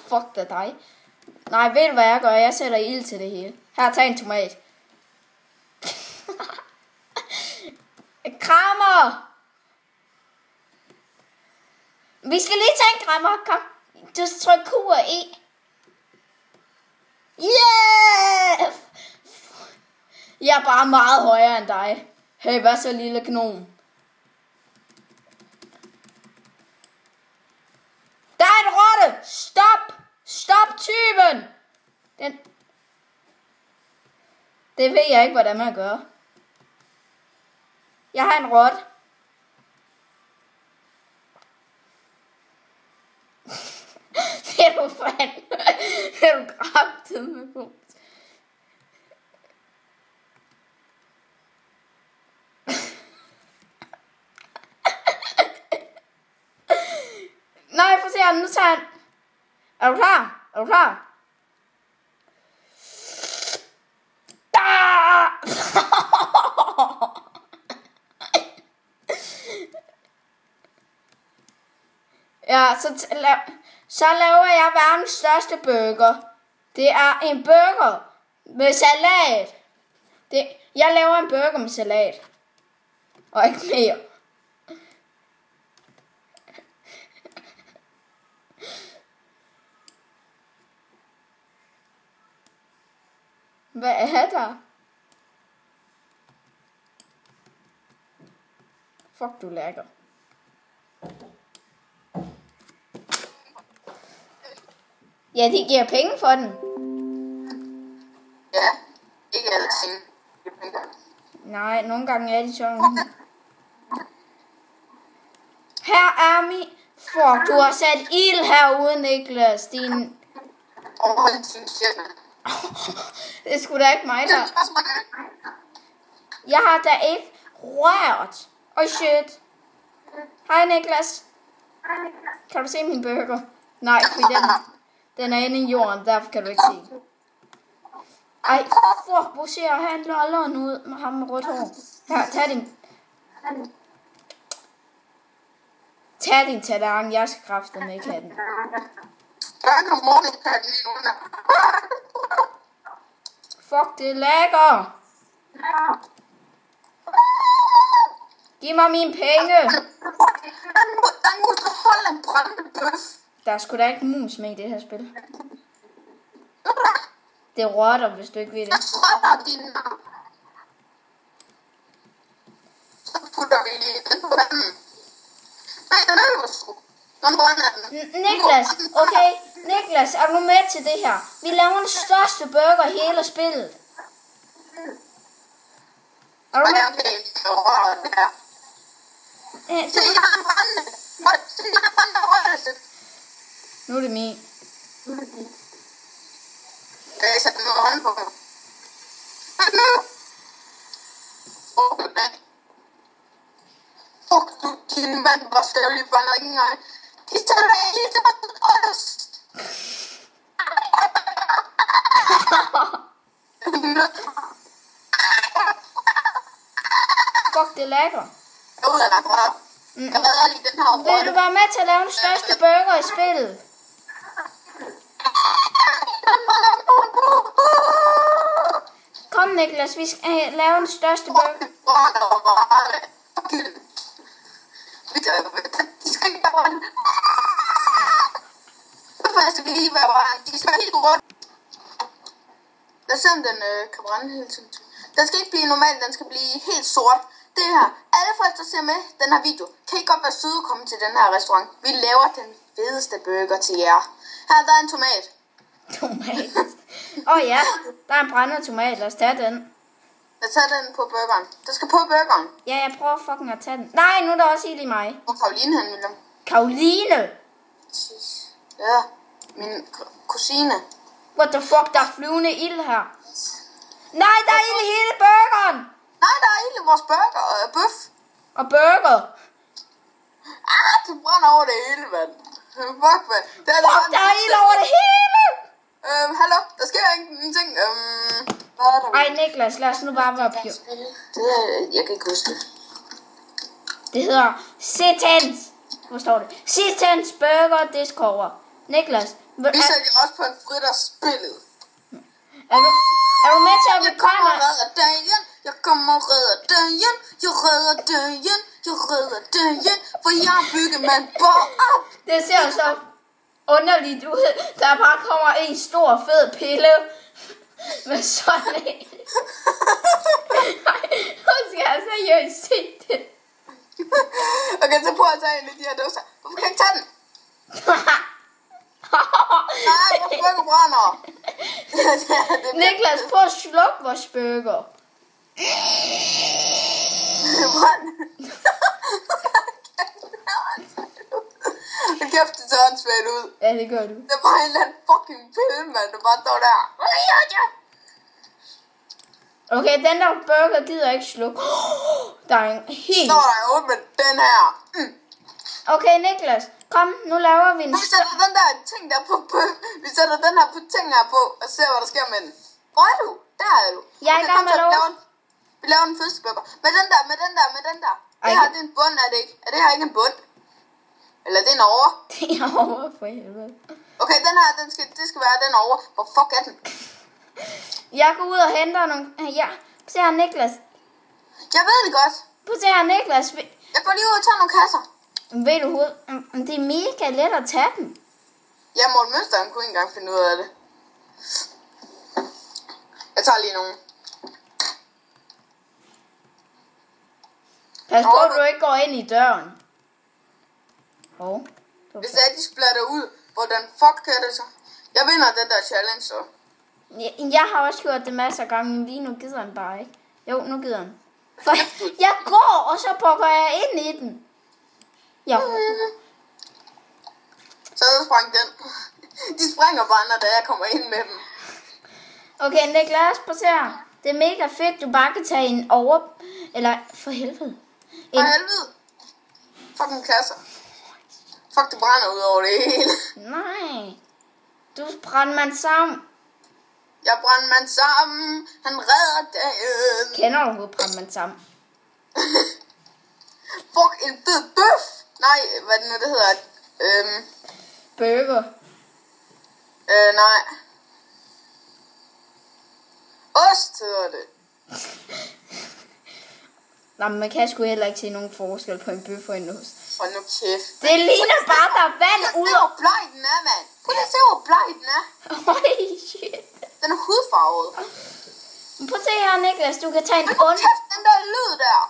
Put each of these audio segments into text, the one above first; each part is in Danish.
fuck da dig. Nej, ved du hvad jeg gør? Jeg sætter ild til det hele. Her, tag en tomat. Krammer! Vi skal lige tage en krammer. Kom. Du tryk Q og E. Yeah! Jeg er bare meget højere end dig. Hey, hvad så lille gnom? Der er en rotte! Stop! Stop tyven! Det ved jeg ikke, hvordan man gør. Jeg har en rotte. Det er du fandme. Det er du kraftet med på. Nej, for se ham. Nu tager han. Er du klar? Er du klar? Ja, så laver jeg verdens største burger. Det er en burger med salat. Jeg laver en burger med salat. Og ikke mere. Hvad er der? Fuck, du lækker. Ja, de giver penge for den. Ja, ikke altid. Nej, nogle gange er de sådan. Her er min. Fuck, du har sat ild herude, Niklas. Din. Det er sgu da ikke mig, der. Jeg har da ikke rørt. Shit. Hej, Niklas. Kan du se min burger? Nej, fordi den er inde i jorden, derfor kan du ikke se. Ej, fuck, hvor ser han lolleren ud med ham med rødt hår. Her, tag din talang, jeg skal kraftedeme ikke have den. Fuck, det er lækker. Giv mig mine penge. Der er sgu da ikke mus med i det her spil. Det er rotter, hvis du ikke ved det. Niklas, okay. Niklas, er du med til det her? Vi laver den største burger i hele spillet. Er du med? Nu er det min. Jeg sætter noget hånd på. Fuck, du din mand, hvor skal lige bare ikke engang. De tager dig helt til os. Fuck, det er lækker. Jeg redder lige den her. Vil du være med til at lave den største burger i spillet? Kom, Niklas, vi skal lave den største burger. De skal ikke være rundt. Hvorfor skal de lige være rundt? De skal være helt rundt. Lad os se, om den kan brænde hele tiden. Den skal ikke blive normal, den skal blive helt sort. Det her, alle folk, der ser med den her video, kan ikke godt være søde at komme til den her restaurant. Vi laver den fedeste burger til jer. Her, der er en tomat. Tomat? Ja, der er en brændende tomat. Lad os tage den. Lad os tage den på burgeren. Der skal på burgeren. Ja, jeg prøver fucking at tage den. Nej, nu er der også ild i mig. Hvor er Karoline hen, William? Karoline? Ja, min kusine. What the fuck, der er flyvende ild her. Nej, der er ild i hele burgeren. Nej, der er ild i vores burger og bøf. Og burger. Det brænder over det hele, mand. Fuck, mand. Fuck, der er ild over det hele. Hallo, der sker ingenting. Hvad er der? Ej, Niklas, lad os nu bare være pjov. Jeg kan ikke huske det. Det hedder Sitens. Hvor står det? Sitens Burger Discover. Niklas, Vi sælger også på en fritter-spillet. Er du med til at Jeg bekræfte? kommer og redder dagen. Jeg kommer og redder dagen. Jeg redder dagen. Jeg redder dagen. For jeg har bygget med en borg op. Det ser så underligt ud. Der bare kommer en stor fed pille med sådan en. Nu skal jeg seriøst se det. Okay, så prøv at tage en af de her dåser. Hvorfor kan jeg ikke tage den? Nej, vores burger brænder. Niklas, prøv at slukke vores burger. Hold kæft, det ser åndssvagt ud. Ja, det gør du. Det er bare en eller anden fucking pille, mand, der bare står der. Okay, den der burger gider ikke slukke. Der er en helt... Så er der jo med den her. Okay, Niklas, kom, nu laver vi en... Vi sætter den der ting der på. Vi sætter den her ting her på, og ser, hvad der sker med den. Hvor er du? Der er du. Jeg er i gang med at lave... Vi laver den første burger. Med den der. Det her, det er en bund, er det ikke? Er det her ikke en bund? Eller det er en over? Det er over for helvede. Okay, den her, det skal være den over. Hvor fuck er den? Jeg går ud og henter nogle... Ja, se her, Niklas. Jeg ved det godt. Prøv at se her, Niklas. Jeg går lige ud og tager nogle kasser. Ved du hovedet? Det er mega let at tage dem. Ja, Morten Mønsteren kunne ikke engang finde ud af det. Jeg tager lige nogle. Pas på, at du ikke går ind i døren. Hvis de splatter ud, hvordan fuck kan det så? Jeg vinder den der challenge så. Jeg har også gjort det masser af gange, lige nu gider han bare ikke. Jo, nu gider han. For jeg går, og så bukker jeg ind i den. Ja. Så sprang den. De springer bare, når jeg kommer ind med dem. Okay, Niklas, prøv at se her. Det er mega fedt, du bare kan tage en over... Eller, for helvede. For helvede. Fucking kasser. Fuck, det brænder ud over det hele. Nej. Du brænder man sammen. Jeg brænder man sammen. Han redder dagen. Kender du brænder man sammen? Fuck, en fed bøf. Nej, hvad det nu det hedder. Burger. Nej. Ost hedder det. Nå, men man kan sgu heller ikke se nogen forskel på en bøf og en ost. Hold nu kæft. Det ligner bare, der er vand ud over. Hvor bleg den er, mand. Prøv lige at se, hvor bleg den er. Holy shit. Den er hudfarvet. Prøv at se her, Niklas. Du kan tage en kæft, den der lyd der.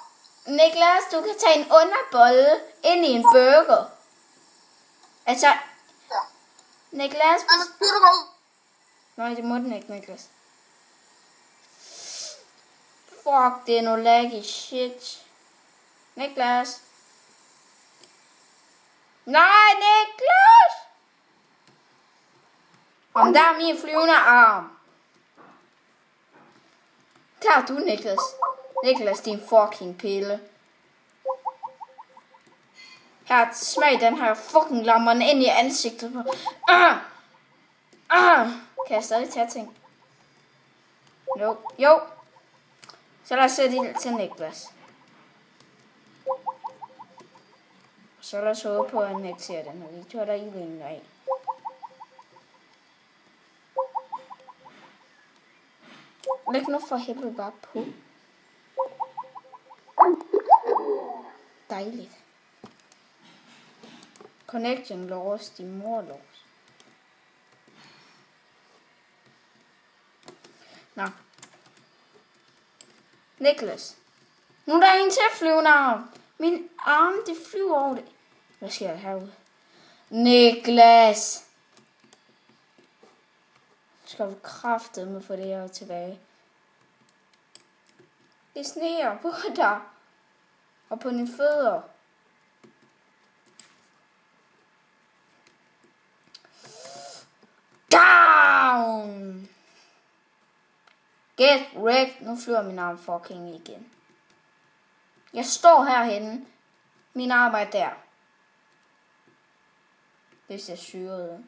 Niklas, du kan tage en underbolle ind i en burger. Altså... Ja. Niklas... Nej, men du gå ud. Nej, det må den ikke, Niklas. Fuck, det er noget laggy shit. Niklas. Nej, Niklas! Om der er min flyvende arm. Der er du, Niklas. Niklas, din fucking pille. Her, smag den her fucking lammeren ind i ansigtet på. Kan jeg stadig tage ting? Jo. Så lad os sætte ild til Niklas. Så lad os håbe på, at han ikke ser den her video, der er ilden af. Læg nu for helvede bare på. Dejligt. Connection lost, din mor lost. Nå. Niklas. Nu er der en til flyvende arm. Min arm, det flyver over det. Hvad sker der herude? Niklas. Skal du kraftedeme få det her tilbage? Det sneer på dig. Og på dine fødder. Down! Get wrecked. Nu flyver min arm fucking igen. Jeg står herhenne. Min arm er der. Det ser syret.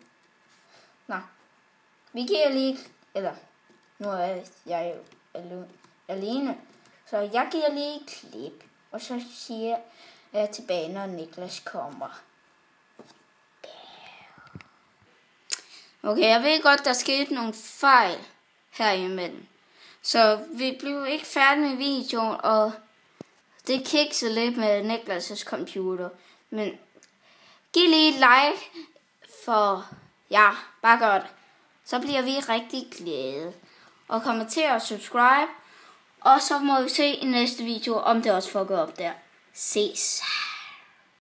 Nå. Vi giver lige... Eller... Nu er jeg jo alene. Så jeg giver lige et klip. Og så siger jeg tilbage, når Niklas kommer. Okay, jeg ved godt, der skete nogle fejl herimellem. Så vi blev ikke færdige med videoen, og det kiksede lidt med Niklas' computer. Men giv lige et like, for ja, bare gør det. Så bliver vi rigtig glade. Og kommer til at subscribe. Og så må vi se i næste video, om det også får gået op der. Ses.